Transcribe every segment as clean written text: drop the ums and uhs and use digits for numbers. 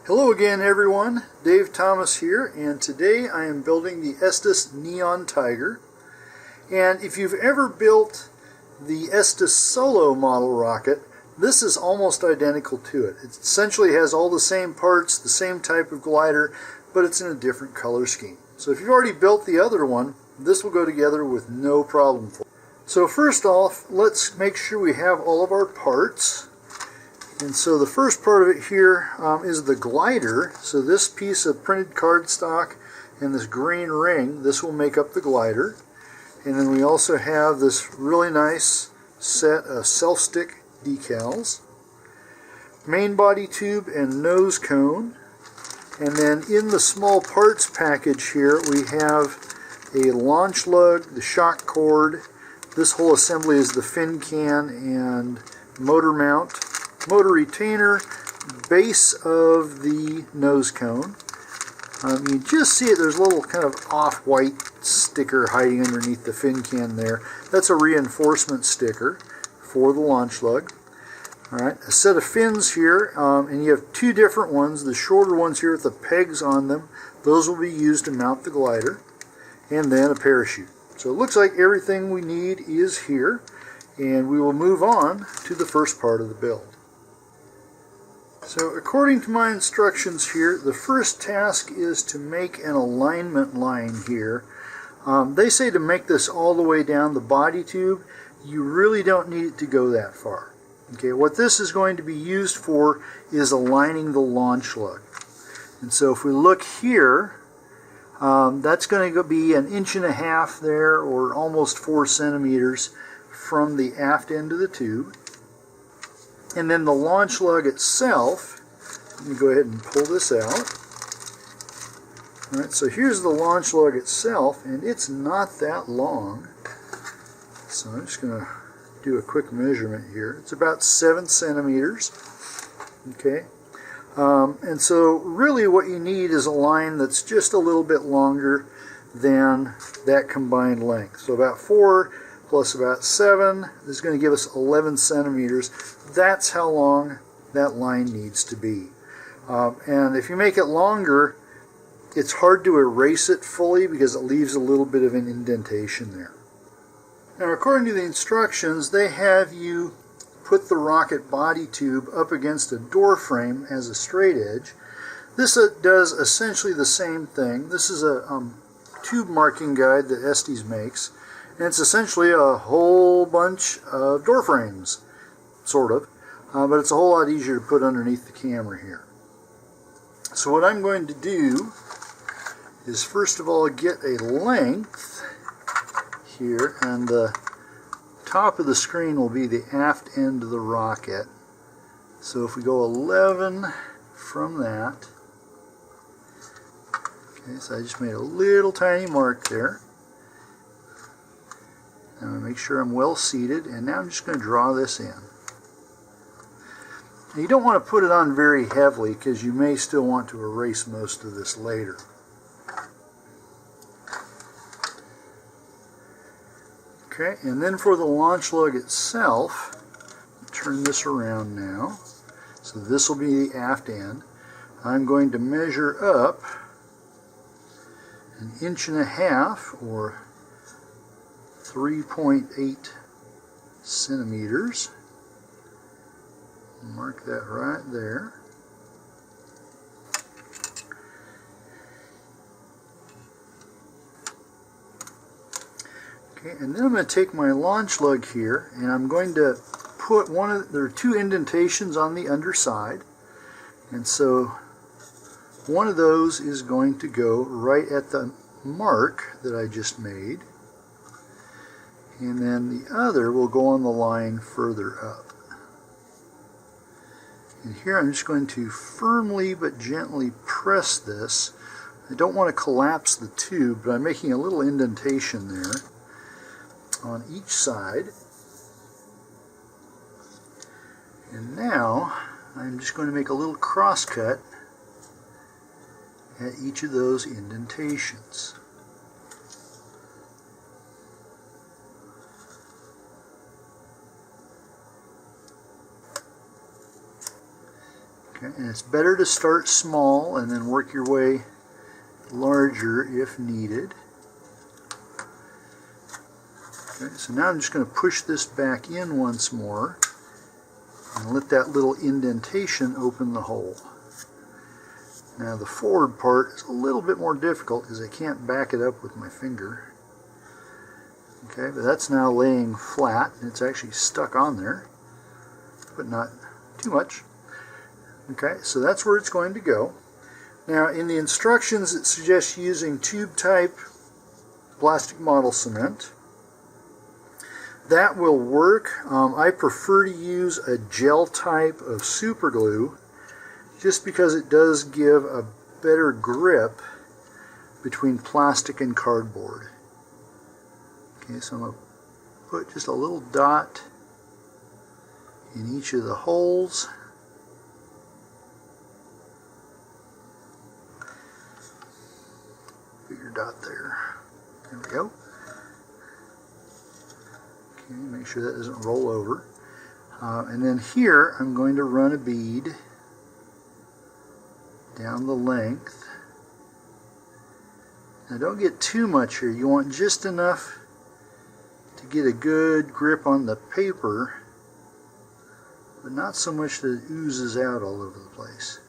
Hello again everyone, Dave Thomas here, and today I am building the Estes Neon Tiger. And if you've ever built the Estes Solo model rocket, this is almost identical to it. It essentially has all the same parts, the same type of glider, but it's in a different color scheme. So if you've already built the other one, this will go together with no problem for you. So first off, let's make sure we have all of our parts. And so the first part of it here is the glider. So this piece of printed cardstock and this green ring, this will make up the glider. And then we also have this really nice set of self-stick decals, main body tube and nose cone. And then in the small parts package here we have a launch lug, the shock cord. This whole assembly is the fin can and motor mount, motor retainer, base of the nose cone. You just see it, there's a little kind of off-white sticker hiding underneath the fin can there. That's a reinforcement sticker for the launch lug. Alright, a set of fins here, and you have two different ones. The shorter ones here with the pegs on them, those will be used to mount the glider, and then a parachute. So it looks like everything we need is here, and we will move on to the first part of the build. So according to my instructions here, the first task is to make an alignment line here. They say to make this all the way down the body tube. You really don't need it to go that far. Okay, what this is going to be used for is aligning the launch lug. And so if we look here, that's going to be 1.5 inches there, or almost 4 centimeters from the aft end of the tube. And then the launch lug itself, let me go ahead and pull this out. Alright, so here's the launch lug itself, and it's not that long. So I'm just going to do a quick measurement here. It's about 7 centimeters. Okay. And so really what you need is a line that's just a little bit longer than that combined length. So about 4 plus about 7 is going to give us 11 centimeters. That's how long that line needs to be. And if you make it longer, it's hard to erase it fully because it leaves a little bit of an indentation there. Now, according to the instructions, they have you put the rocket body tube up against a door frame as a straight edge. This does essentially the same thing. This is a tube marking guide that Estes makes, and it's essentially a whole bunch of door frames, sort of, but it's a whole lot easier to put underneath the camera here. So what I'm going to do is first of all get a length here, and the top of the screen will be the aft end of the rocket. So if we go 11 from that, okay, so I just made a little tiny mark there. I'm going to make sure I'm well seated, and now I'm just going to draw this in. Now, you don't want to put it on very heavily because you may still want to erase most of this later. Okay, and then for the launch lug itself, turn this around now. So this will be the aft end. I'm going to measure up 1.5 inches or 3.8 centimeters. Mark that right there. Okay, and then I'm going to take my launch lug here, and I'm going to put there are 2 indentations on the underside, and so one of those is going to go right at the mark that I just made, and then the other will go on the line further up. And here I'm just going to firmly but gently press this. I don't want to collapse the tube, but I'm making a little indentation there on each side. And now I'm just going to make a little cross cut at each of those indentations. Okay, and it's better to start small and then work your way larger if needed. Okay, so now I'm just going to push this back in once more and let that little indentation open the hole. Now the forward part is a little bit more difficult because I can't back it up with my finger. Okay, but that's now laying flat and it's actually stuck on there, but not too much. Okay, so that's where it's going to go. Now in the instructions it suggests using tube type plastic model cement. That will work. I prefer to use a gel type of super glue just because it does give a better grip between plastic and cardboard. Okay, so I'm going to put just a little dot in each of the holes. Bigger dot there. There we go. Okay, make sure that doesn't roll over. And then here I'm going to run a bead down the length. Now don't get too much here. You want just enough to get a good grip on the paper, but not so much that it oozes out all over the place.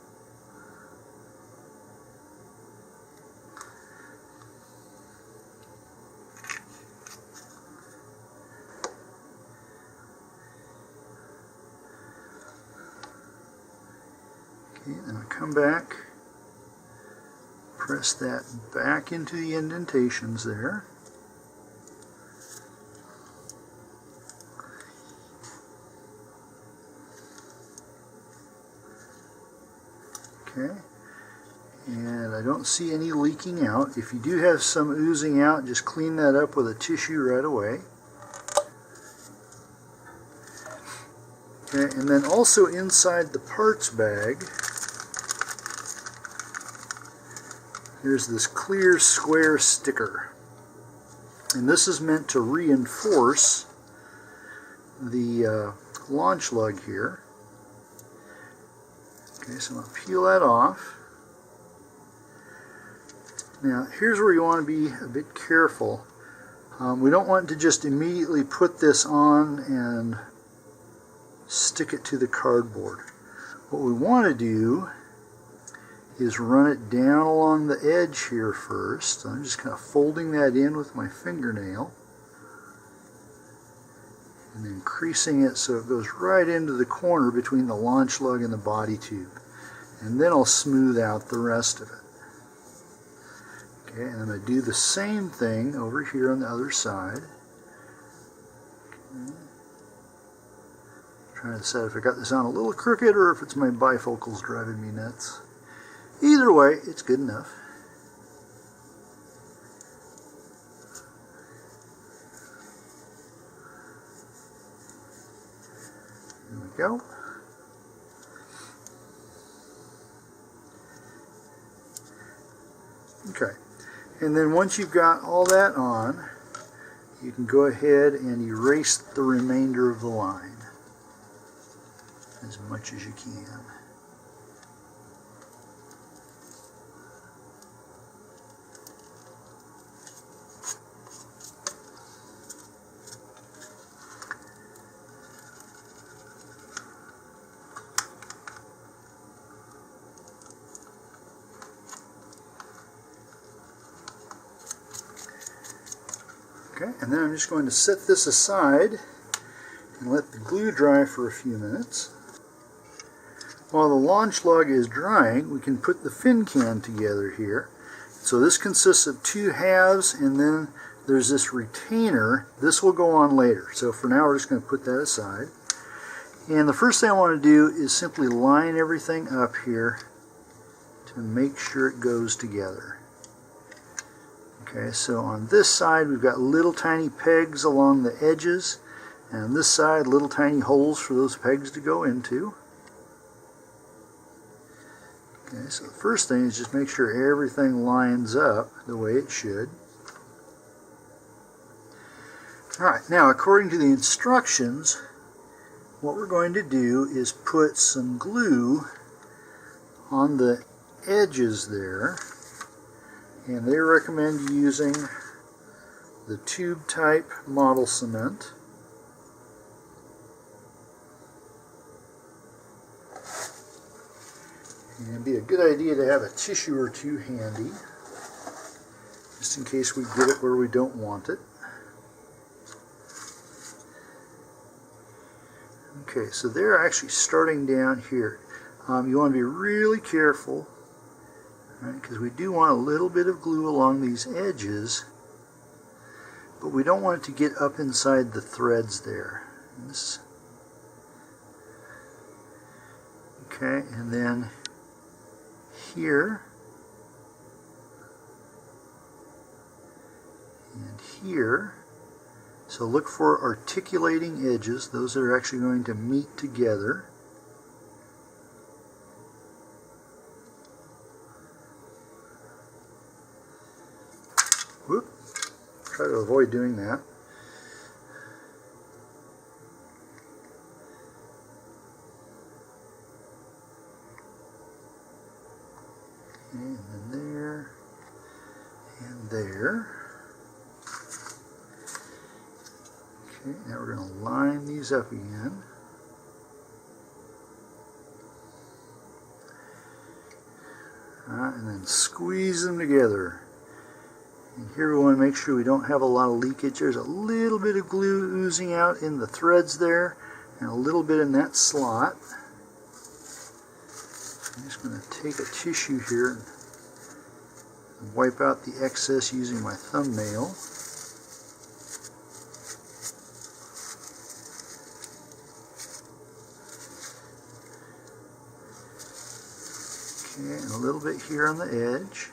Okay, then I come back, press that back into the indentations there. Okay, and I don't see any leaking out. If you do have some oozing out, just clean that up with a tissue right away. Okay, and then also inside the parts bag, here's this clear square sticker. And this is meant to reinforce the launch lug here. Okay, so I'm going to peel that off. Now, here's where you want to be a bit careful. We don't want to just immediately put this on and stick it to the cardboard. What we want to do is run it down along the edge here first. I'm just kind of folding that in with my fingernail and then creasing it so it goes right into the corner between the launch lug and the body tube. And then I'll smooth out the rest of it. Okay, and I'm going to do the same thing over here on the other side. Okay. Trying to decide if I got this on a little crooked or if it's my bifocals driving me nuts. Either way, it's good enough. There we go. Okay, and then once you've got all that on, you can go ahead and erase the remainder of the line as much as you can. Okay, and then I'm just going to set this aside and let the glue dry for a few minutes. While the launch lug is drying, we can put the fin can together here. So this consists of two halves, and then there's this retainer. This will go on later. So for now we're just going to put that aside. And the first thing I want to do is simply line everything up here to make sure it goes together. Okay, so on this side we've got little tiny pegs along the edges, and on this side little tiny holes for those pegs to go into. Okay, so the first thing is just make sure everything lines up the way it should. Alright, now according to the instructions, what we're going to do is put some glue on the edges there, and they recommend using the tube type model cement. And it'd be a good idea to have a tissue or two handy, just in case we get it where we don't want it. Okay, so they're actually starting down here. You want to be really careful, right, because we do want a little bit of glue along these edges, but we don't want it to get up inside the threads there. Okay, and then here and here. So look for articulating edges, those that are actually going to meet together. Whoop. Try to avoid doing that. And then there, and there. Okay, now we're going to line these up again. And then squeeze them together. And here we want to make sure we don't have a lot of leakage. There's a little bit of glue oozing out in the threads there, and a little bit in that slot. I'm just going to take a tissue here and wipe out the excess using my thumbnail. Okay, and a little bit here on the edge.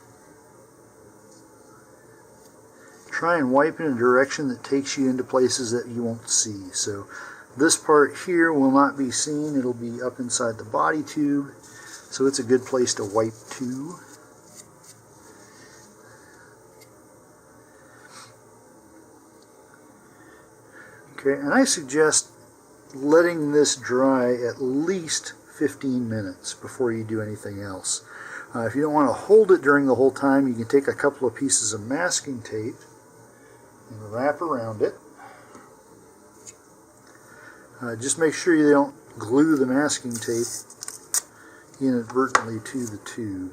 Try and wipe in a direction that takes you into places that you won't see. So this part here will not be seen. It'll be up inside the body tube. So it's a good place to wipe to. Okay, and I suggest letting this dry at least 15 minutes before you do anything else. If you don't want to hold it during the whole time, you can take a couple of pieces of masking tape and wrap around it. Just make sure you don't glue the masking tape inadvertently to the tube.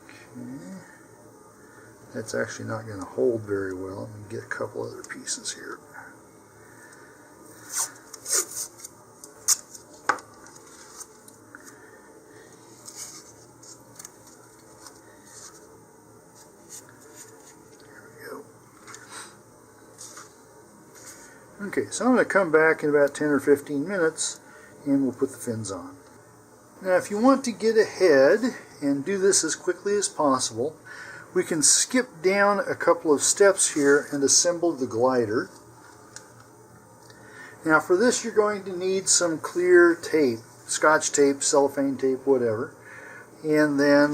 Okay. That's actually not going to hold very well. Let me get a couple other pieces here. Okay, so I'm going to come back in about 10 or 15 minutes and we'll put the fins on. Now if you want to get ahead and do this as quickly as possible, we can skip down a couple of steps here and assemble the glider. Now for this you're going to need some clear tape, scotch tape, cellophane tape, whatever, and then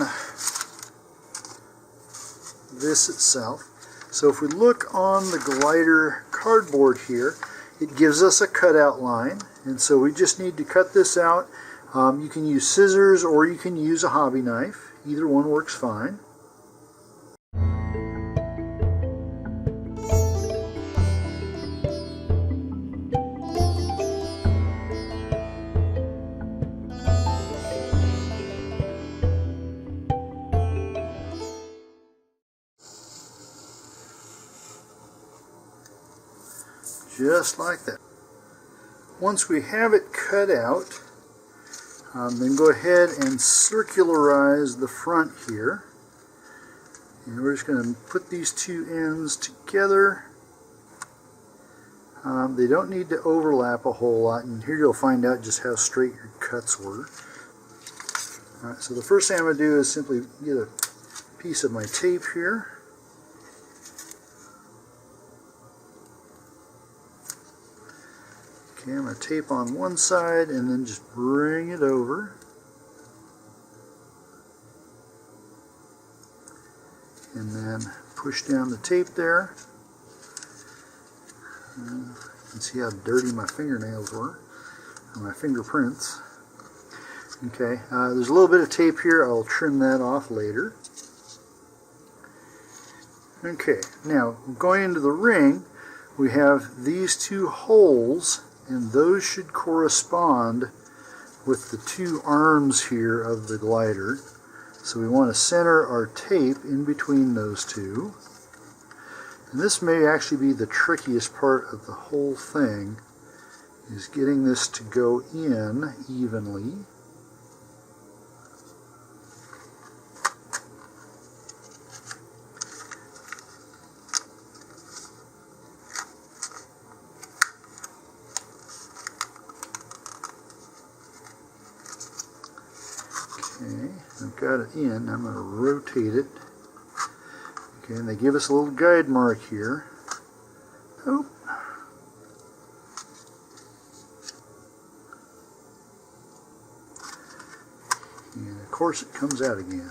this itself. So if we look on the glider cardboard here, it gives us a cutout line, and so we just need to cut this out. You can use scissors or you can use a hobby knife. Either one works fine. Just like that. Once we have it cut out, then go ahead and circularize the front here. And we're just going to put these two ends together. They don't need to overlap a whole lot, and here you'll find out just how straight your cuts were. Alright, so the first thing I'm going to do is simply get a piece of my tape here. Okay, I'm going to tape on one side and then just bring it over. And then push down the tape there. You can see how dirty my fingernails were, or my fingerprints. Okay, there's a little bit of tape here. I'll trim that off later. Okay, now going into the ring, we have these two holes, and those should correspond with the two arms here of the glider. So we want to center our tape in between those two. And this may actually be the trickiest part of the whole thing, is getting this to go in evenly. Okay, I've got it in. I'm going to rotate it. Okay, and they give us a little guide mark here. Oh. And of course it comes out again.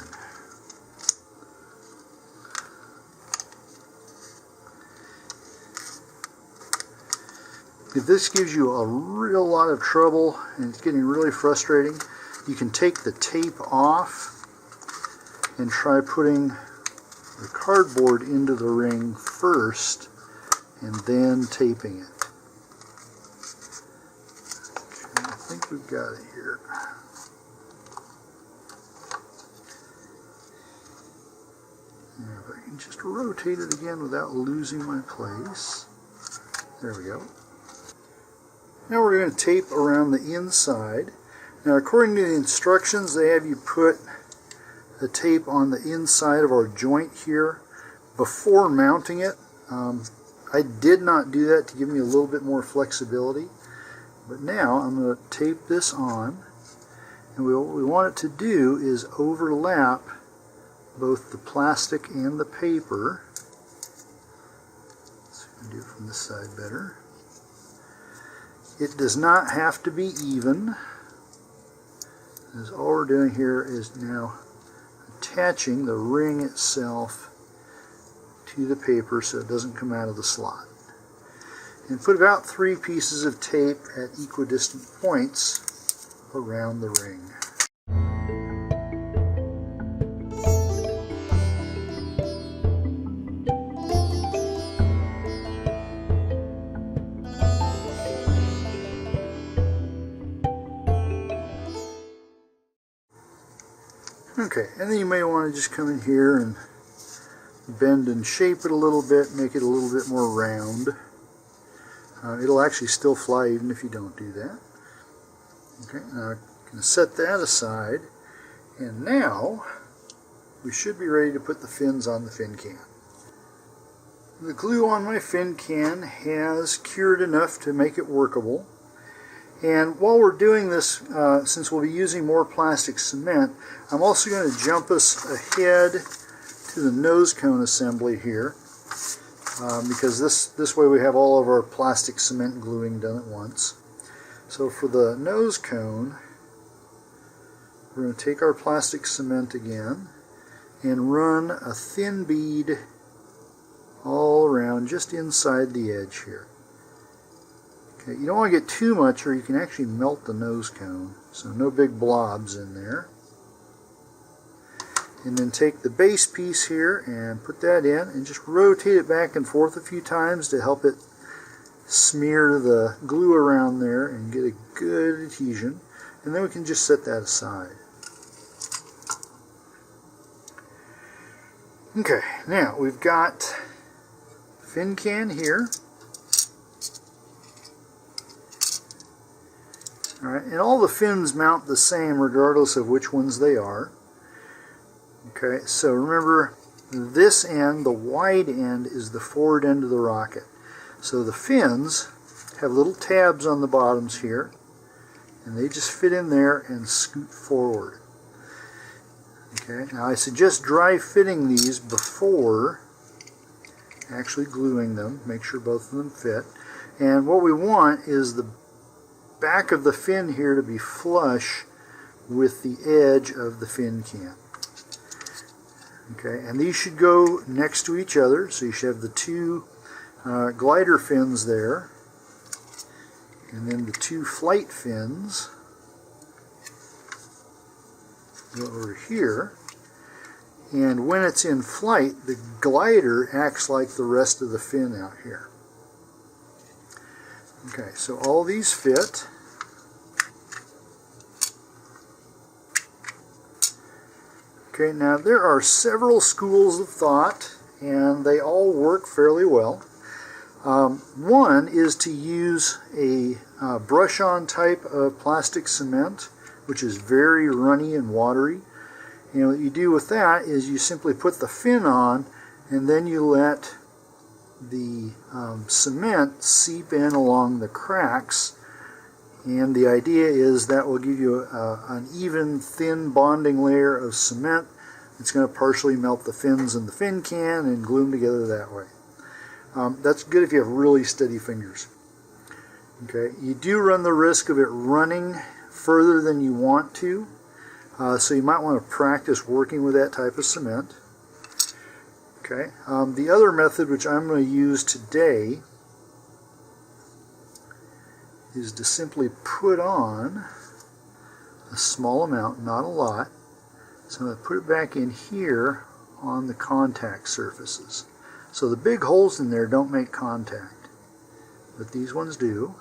If this gives you a real lot of trouble and it's getting really frustrating, you can take the tape off and try putting the cardboard into the ring first and then taping it. Okay, I think we've got it here. Now if I can just rotate it again without losing my place. There we go. Now we're going to tape around the inside. Now according to the instructions, they have you put the tape on the inside of our joint here before mounting it. I did not do that to give me a little bit more flexibility, but now I'm going to tape this on, and what we want it to do is overlap both the plastic and the paper. Let's do it from this side better. It does not have to be even, as all we're doing here is now attaching the ring itself to the paper so it doesn't come out of the slot. And put about 3 pieces of tape at equidistant points around the ring. Okay, and then you may want to just come in here and bend and shape it a little bit, make it a little bit more round. It'll actually still fly even if you don't do that. Okay, now I'm going to set that aside, and now we should be ready to put the fins on the fin can. The glue on my fin can has cured enough to make it workable. And while we're doing this, since we'll be using more plastic cement, I'm also going to jump us ahead to the nose cone assembly here, because this way we have all of our plastic cement gluing done at once. So for the nose cone, we're going to take our plastic cement again and run a thin bead all around just inside the edge here. Okay, you don't want to get too much or you can actually melt the nose cone, so no big blobs in there. And then take the base piece here and put that in and just rotate it back and forth a few times to help it smear the glue around there and get a good adhesion. And then we can just set that aside. Okay, now we've got fin can here. Alright, and all the fins mount the same regardless of which ones they are. Okay, so remember, this end, the wide end, is the forward end of the rocket. So the fins have little tabs on the bottoms here, and they just fit in there and scoot forward. Okay, now I suggest dry fitting these before actually gluing them. Make sure both of them fit. And what we want is the back of the fin here to be flush with the edge of the fin can. Okay, and these should go next to each other, so you should have the two glider fins there, and then the 2 flight fins go over here. And when it's in flight, the glider acts like the rest of the fin out here. Okay, so all these fit. Okay, now there are several schools of thought, and they all work fairly well. One is to use a brush-on type of plastic cement, which is very runny and watery. And what you do with that is you simply put the fin on, and then you let the cement seep in along the cracks. And the idea is that will give you an even, thin bonding layer of cement. It's going to partially melt the fins in the fin can and glue them together that way. That's good if you have really steady fingers. Okay, you do run the risk of it running further than you want to. So you might want to practice working with that type of cement. Okay. The other method, which I'm going to use today, is to simply put on a small amount, not a lot. So I'm going to put it back in here on the contact surfaces. So the big holes in there don't make contact, but these ones do.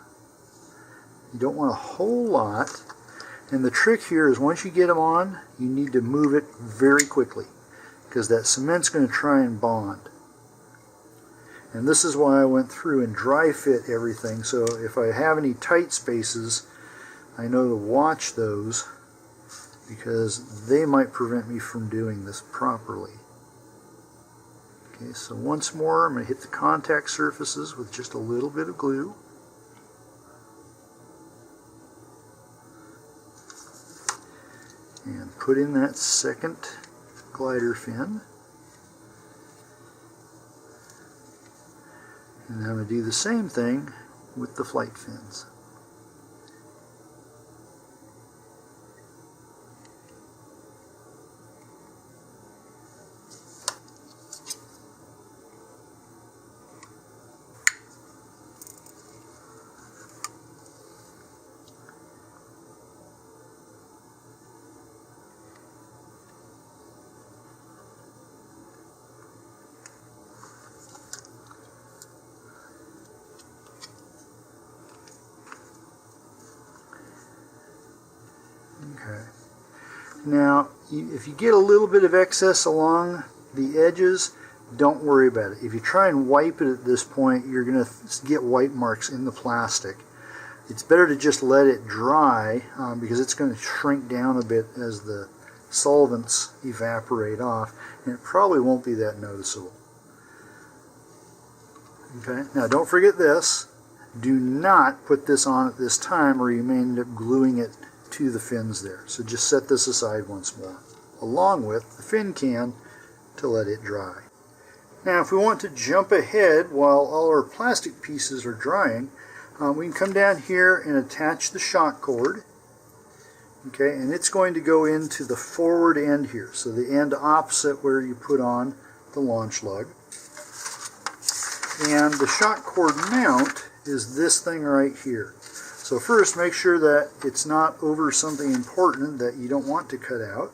You don't want a whole lot. And the trick here is once you get them on, you need to move it very quickly, because that cement's going to try and bond. And this is why I went through and dry fit everything, so if I have any tight spaces, I know to watch those, because they might prevent me from doing this properly. Okay, so once more I'm going to hit the contact surfaces with just a little bit of glue. And put in that second glider fin. And I'm going to do the same thing with the flight fins. Okay. Now, if you get a little bit of excess along the edges, don't worry about it. If you try and wipe it at this point, you're going to get white marks in the plastic. It's better to just let it dry because it's going to shrink down a bit as the solvents evaporate off, and it probably won't be that noticeable. Okay. Now, don't forget this. Do not put this on at this time, or you may end up gluing it to the fins there. So just set this aside once more, along with the fin can, to let it dry. Now if we want to jump ahead while all our plastic pieces are drying, we can come down here and attach the shock cord. Okay, and it's going to go into the forward end here, so the end opposite where you put on the launch lug. And the shock cord mount is this thing right here. So first, make sure that it's not over something important that you don't want to cut out.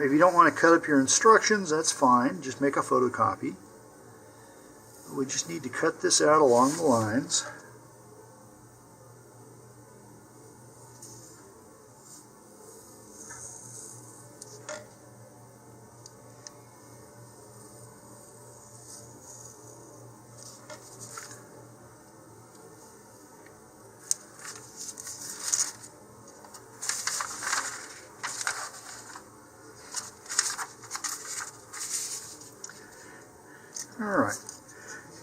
If you don't want to cut up your instructions, that's fine. Just make a photocopy. We just need to cut this out along the lines. Alright,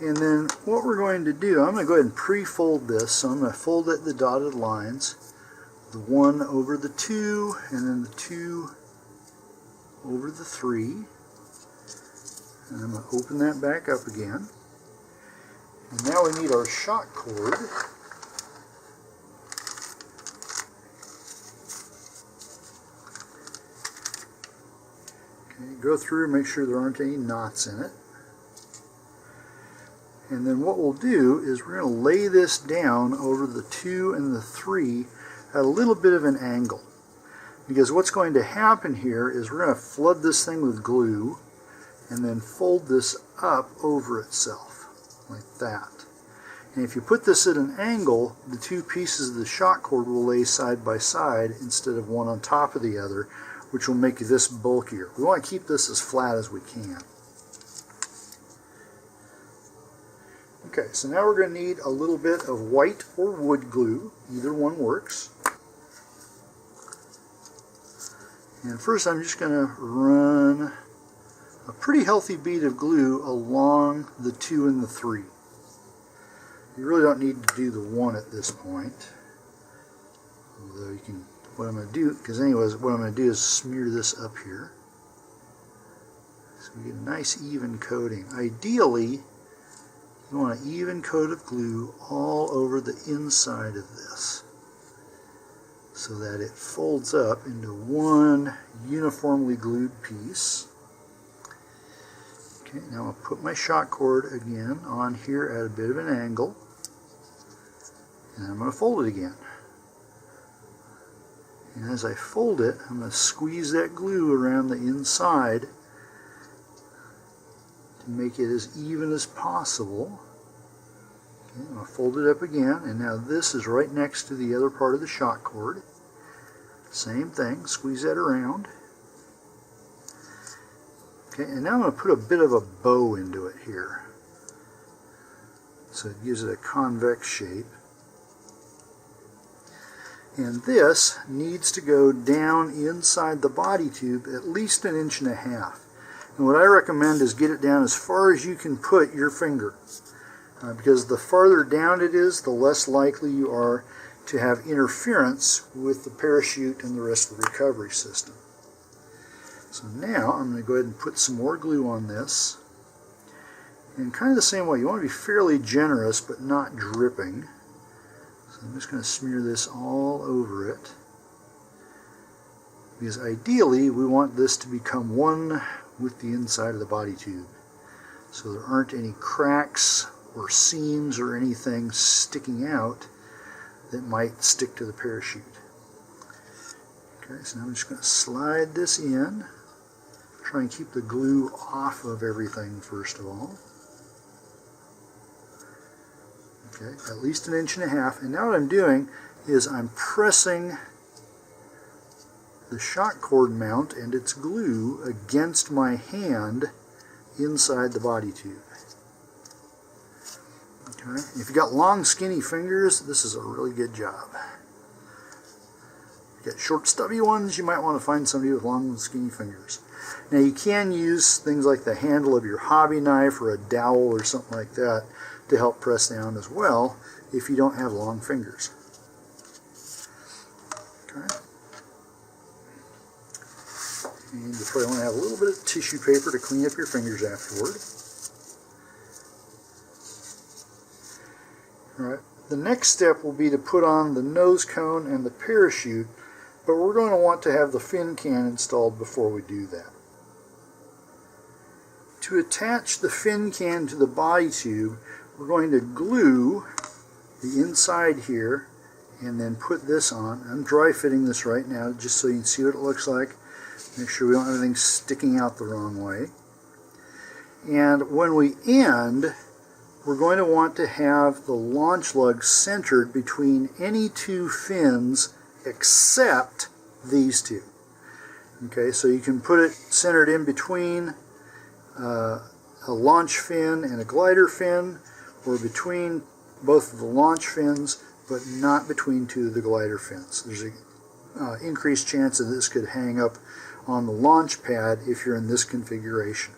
and then what we're going to do, I'm going to go ahead and pre-fold this, so I'm going to fold it the dotted lines, the 1 over the 2, and then the 2 over the 3, and I'm going to open that back up again. And now we need our shock cord. Okay, go through and make sure there aren't any knots in it. And then what we'll do is we're going to lay this down over the 2 and the 3 at a little bit of an angle. Because what's going to happen here is we're going to flood this thing with glue and then fold this up over itself, like that. And if you put this at an angle, the 2 pieces of the shock cord will lay side by side instead of one on top of the other, which will make this bulkier. We want to keep this as flat as we can. Okay, so now we're going to need a little bit of white or wood glue. Either one works. And first I'm just going to run a pretty healthy bead of glue along the 2 and the 3. You really don't need to do the 1 at this point. Although you can, what I'm going to do, because anyways, what I'm going to do is smear this up here. So we get a nice even coating. Ideally, you want an even coat of glue all over the inside of this, so that it folds up into one uniformly glued piece. Okay, now I'll put my shock cord again on here at a bit of an angle, and I'm going to fold it again. And as I fold it, I'm going to squeeze that glue around the inside to make it as even as possible. Okay, I'm going to fold it up again, and now this is right next to the other part of the shock cord. Same thing, squeeze that around. Okay, and now I'm going to put a bit of a bow into it here, so it gives it a convex shape. And this needs to go down inside the body tube at least 1.5 inches. And what I recommend is get it down as far as you can put your finger. Because the farther down it is, the less likely you are to have interference with the parachute and the rest of the recovery system. So now I'm going to go ahead and put some more glue on this. And kind of the same way, you want to be fairly generous but not dripping. So I'm just going to smear this all over it. Because ideally we want this to become one with the inside of the body tube, so there aren't any cracks or seams or anything sticking out that might stick to the parachute. Okay, so now I'm just going to slide this in. Try and keep the glue off of everything first of all. Okay, at least 1.5 inches. And now what I'm doing is I'm pressing the shock cord mount and its glue against my hand inside the body tube. Okay. If you've got long skinny fingers, this is a really good job. If you've got short stubby ones, you might want to find somebody with long skinny fingers. Now you can use things like the handle of your hobby knife or a dowel or something like that to help press down as well if you don't have long fingers. Okay. And you probably want to have a little bit of tissue paper to clean up your fingers afterward. Alright, the next step will be to put on the nose cone and the parachute, but we're going to want to have the fin can installed before we do that. To attach the fin can to the body tube, we're going to glue the inside here and then put this on. I'm dry fitting this right now just so you can see what it looks like. Make sure we don't have anything sticking out the wrong way. And when we end, we're going to want to have the launch lug centered between any 2 fins except these 2. Okay, so you can put it centered in between a launch fin and a glider fin, or between both of the launch fins, but not between 2 of the glider fins. There's an increased chance that this could hang up on the launch pad if you're in this configuration.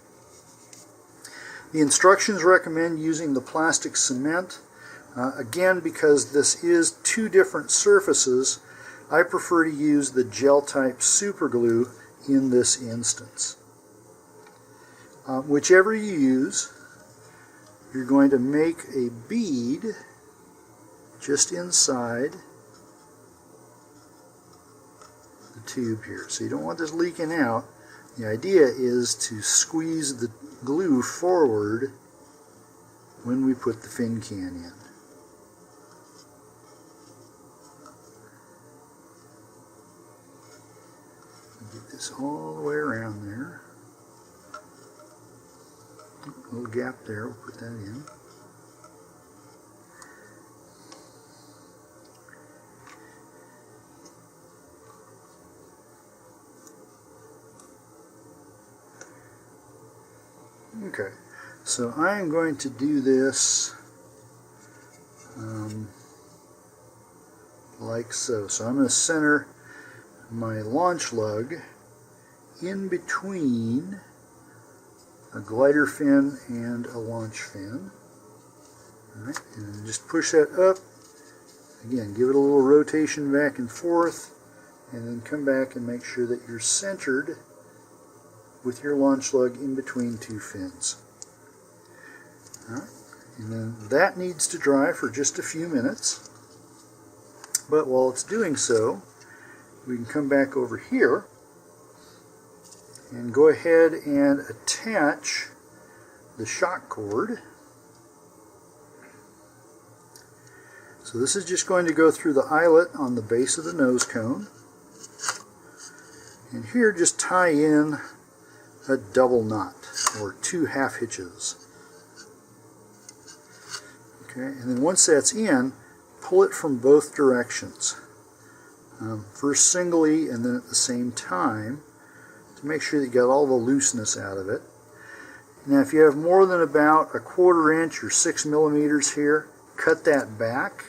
The instructions recommend using the plastic cement. Again, because this is 2 different surfaces, I prefer to use the gel type super glue in this instance. Whichever you use, you're going to make a bead just inside the tube here. So you don't want this leaking out. The idea is to squeeze the glue forward when we put the fin can in. Get this all the way around there. A little gap there, we'll put that in. Okay, so I am going to do this like so. So I'm going to center my launch lug in between a glider fin and a launch fin. All right, and just push that up. Again, give it a little rotation back and forth, and then come back and make sure that you're centered with your launch lug in between two fins. All right, and then that needs to dry for just a few minutes. But while it's doing so, we can come back over here and go ahead and attach the shock cord. So this is just going to go through the eyelet on the base of the nose cone. And here just tie in a double knot, or 2 half hitches. Okay, and then once that's in, pull it from both directions. First singly and then at the same time, to make sure that you got all the looseness out of it. Now if you have more than about a 1/4 inch or 6 millimeters here, cut that back,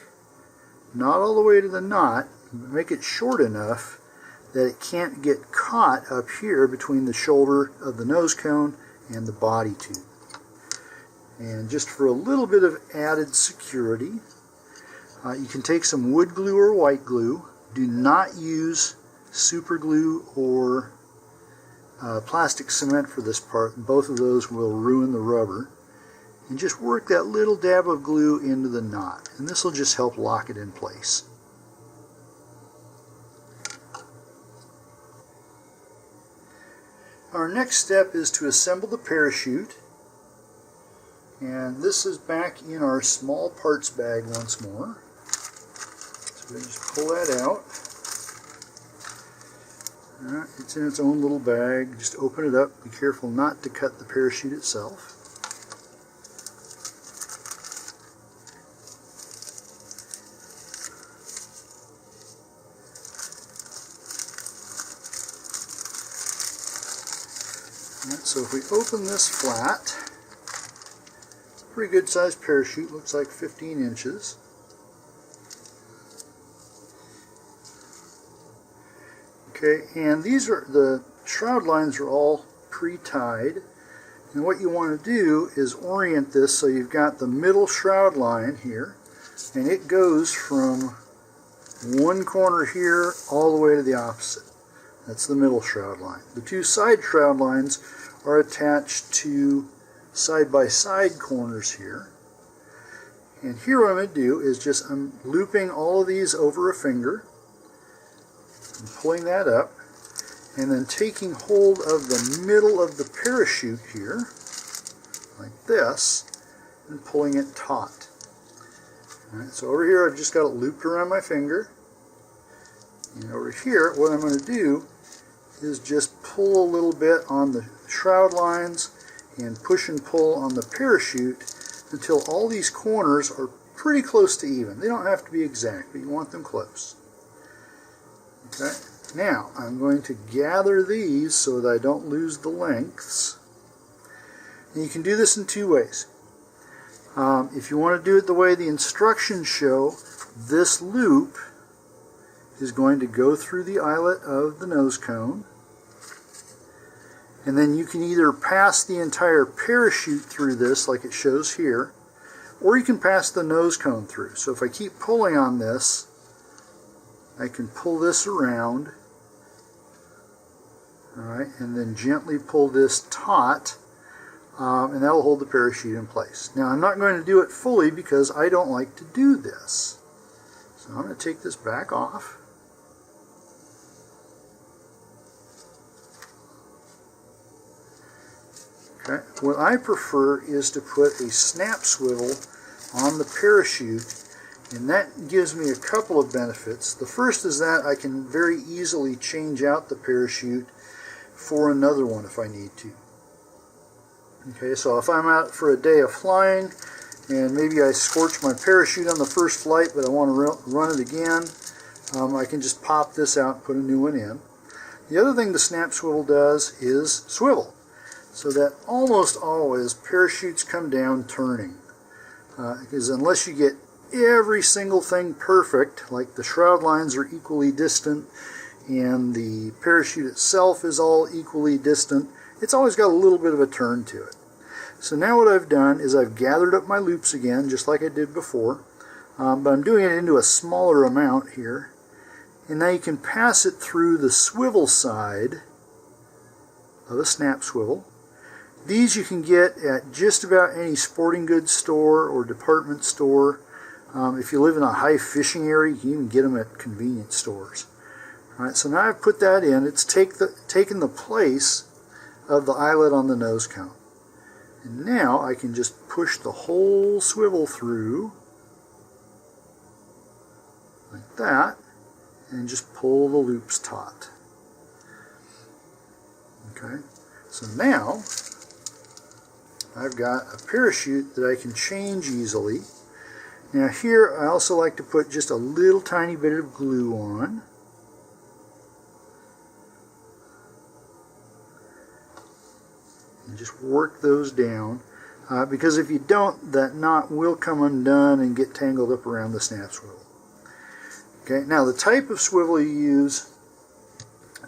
not all the way to the knot, but make it short enough that it can't get caught up here between the shoulder of the nose cone and the body tube. And just for a little bit of added security, you can take some wood glue or white glue. Do not use super glue or plastic cement for this part. Both of those will ruin the rubber. And just work that little dab of glue into the knot, and this will just help lock it in place. Our next step is to assemble the parachute, and this is back in our small parts bag once more. So we just pull that out. Alright, it's in its own little bag. Just open it up. Be careful not to cut the parachute itself. So if we open this flat, it's a pretty good sized parachute, looks like 15 inches. Okay, and these are, the shroud lines are all pre-tied, and what you want to do is orient this so you've got the middle shroud line here, and it goes from one corner here all the way to the opposite. That's the middle shroud line. The 2 side shroud lines are attached to side-by-side corners here. And here what I'm going to do is I'm looping all of these over a finger, and pulling that up, and then taking hold of the middle of the parachute here, like this, and pulling it taut. Alright, so over here I've just got it looped around my finger, and over here what I'm going to do is just pull a little bit on the shroud lines and push and pull on the parachute until all these corners are pretty close to even. They don't have to be exact, but you want them close. Okay, now I'm going to gather these so that I don't lose the lengths. And you can do this in 2 ways. If you want to do it the way the instructions show, this loop is going to go through the eyelet of the nose cone, and then you can either pass the entire parachute through this like it shows here, or you can pass the nose cone through. So if I keep pulling on this, I can pull this around, alright, and then gently pull this taut, and that will hold the parachute in place. Now I'm not going to do it fully because I don't like to do this. So I'm going to take this back off. Okay. What I prefer is to put a snap swivel on the parachute, and that gives me a couple of benefits. The first is that I can very easily change out the parachute for another one if I need to. Okay, so if I'm out for a day of flying and maybe I scorch my parachute on the first flight but I want to run it again, I can just pop this out and put a new one in. The other thing the snap swivel does is swivel, so that almost always parachutes come down turning. Because unless you get every single thing perfect, like the shroud lines are equally distant and the parachute itself is all equally distant, it's always got a little bit of a turn to it. So now what I've done is I've gathered up my loops again, just like I did before, but I'm doing it into a smaller amount here. And now you can pass it through the swivel side of a snap swivel. These you can get at just about any sporting goods store or department store. If you live in a high fishing area, you can even get them at convenience stores. All right, so now I've put that in. It's taken the place of the eyelet on the nose cone. And now I can just push the whole swivel through like that and just pull the loops taut. Okay, so now I've got a parachute that I can change easily. Now here I also like to put just a little tiny bit of glue on. And just work those down, because if you don't, that knot will come undone and get tangled up around the snap swivel. Okay, now the type of swivel you use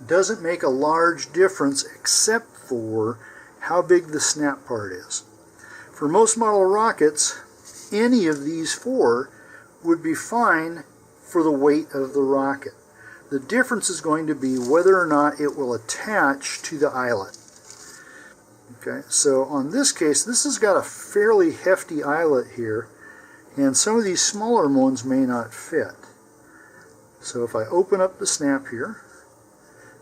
doesn't make a large difference except for how big the snap part is. For most model rockets, any of these four would be fine for the weight of the rocket. The difference is going to be whether or not it will attach to the eyelet. Okay, so on this case, this has got a fairly hefty eyelet here, and some of these smaller ones may not fit. So if I open up the snap here,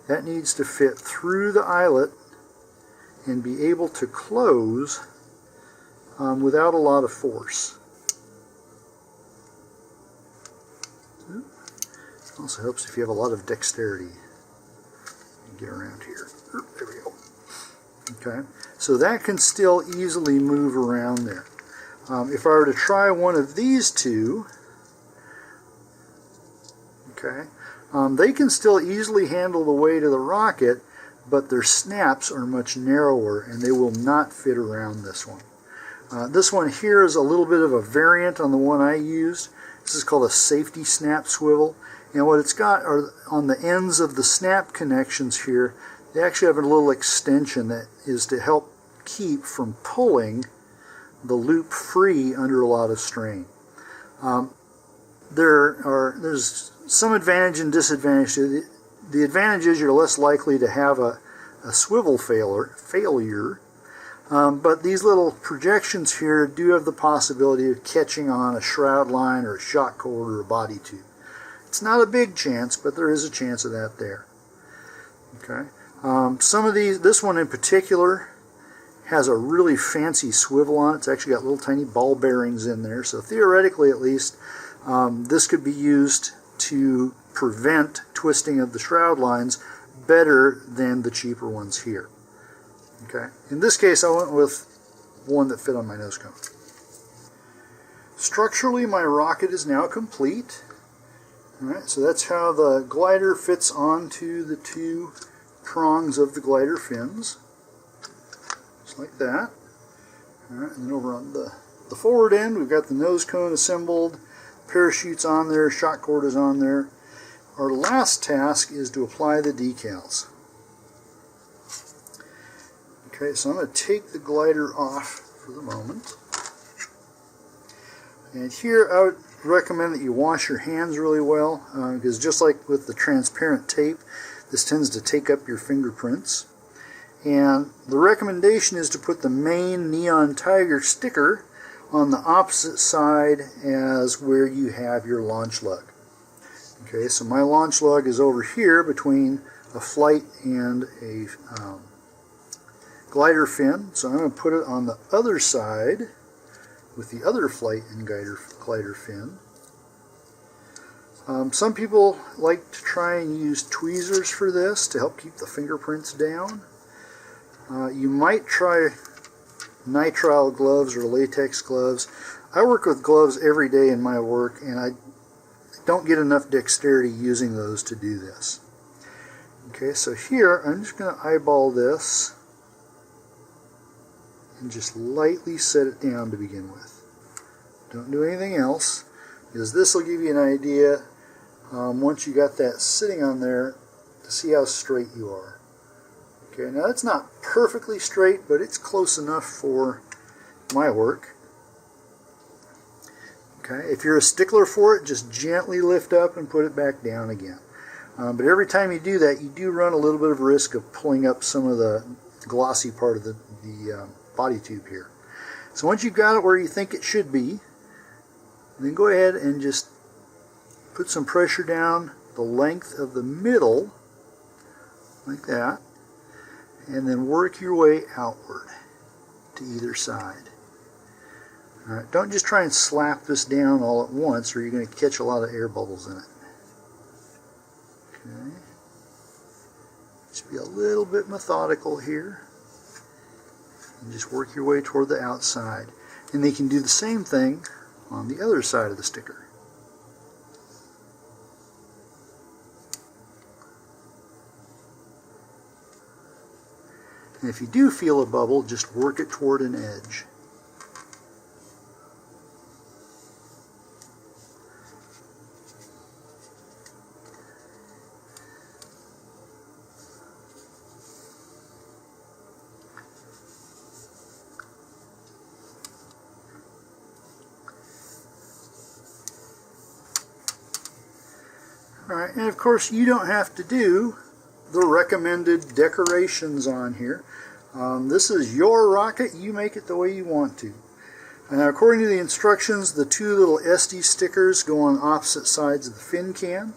that needs to fit through the eyelet and be able to close without a lot of force. Also helps if you have a lot of dexterity. Get around here. There we go. Okay, so that can still easily move around there. If I were to try one of these two, okay, they can still easily handle the weight of the rocket, but their snaps are much narrower and they will not fit around this one. This one here is a little bit of a variant on the one I used. This is called a safety snap swivel, and what it's got are on the ends of the snap connections here, they actually have a little extension that is to help keep from pulling the loop free under a lot of strain. There's some advantage and disadvantage to it. The advantage is you're less likely to have a swivel failure, but these little projections here do have the possibility of catching on a shroud line or a shock cord or a body tube. It's not a big chance, but there is a chance of that there. Okay. Some of these, this one in particular, has a really fancy swivel on it. It's actually got little tiny ball bearings in there, so theoretically at least, this could be used to prevent twisting of the shroud lines better than the cheaper ones here. Okay. In this case, I went with one that fit on my nose cone. Structurally, my rocket is now complete. Alright, so that's how the glider fits onto the two prongs of the glider fins. Just like that. Alright, and then over on the forward end, we've got the nose cone assembled, parachute's on there, shock cord is on there. Our last task is to apply the decals. Okay, so I'm going to take the glider off for the moment. And here I would recommend that you wash your hands really well, because just like with the transparent tape, this tends to take up your fingerprints. And the recommendation is to put the main Neon Tiger sticker on the opposite side as where you have your launch lug. Okay, so my launch lug is over here between a flight and a glider fin, so I'm going to put it on the other side with the other flight and glider fin. Some people like to try and use tweezers for this to help keep the fingerprints down. You might try nitrile gloves or latex gloves. I work with gloves every day in my work, and I don't get enough dexterity using those to do this. Okay, so here I'm just going to eyeball this and just lightly set it down to begin with. Don't do anything else, because this will give you an idea once you got that sitting on there to see how straight you are. Okay, now it's not perfectly straight, but it's close enough for my work. Okay, if you're a stickler for it, just gently lift up and put it back down again. But every time you do that, you do run a little bit of risk of pulling up some of the glossy part of the body tube here. So once you've got it where you think it should be, then go ahead and just put some pressure down the length of the middle, like that, and then work your way outward to either side. Alright, don't just try and slap this down all at once, or you're going to catch a lot of air bubbles in it. Okay. Just be a little bit methodical here, and just work your way toward the outside. And they can do the same thing on the other side of the sticker. And if you do feel a bubble, just work it toward an edge. Alright, and of course you don't have to do the recommended decorations on here. This is your rocket, you make it the way you want to. Now, according to the instructions, the two little Estes stickers go on opposite sides of the fin can.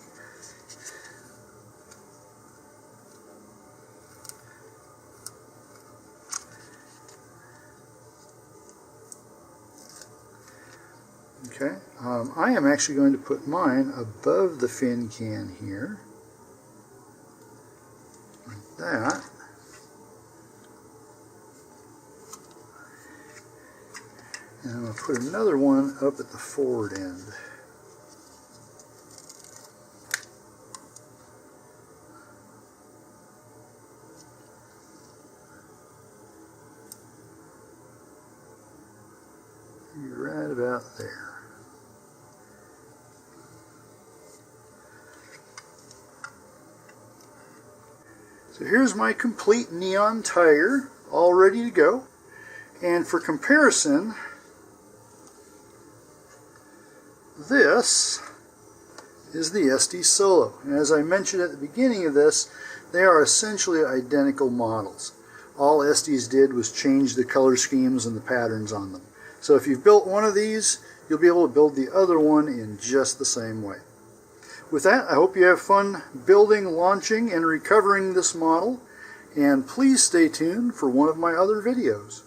Okay, I am actually going to put mine above the fin can here, like that. And I'm going to put another one up at the forward end. Right about there. So here's my complete Neon Tiger, all ready to go. And for comparison, this is the Estes Solo. And as I mentioned at the beginning of this, they are essentially identical models. All Estes did was change the color schemes and the patterns on them. So if you've built one of these, you'll be able to build the other one in just the same way. With that, I hope you have fun building, launching, and recovering this model, and please stay tuned for one of my other videos.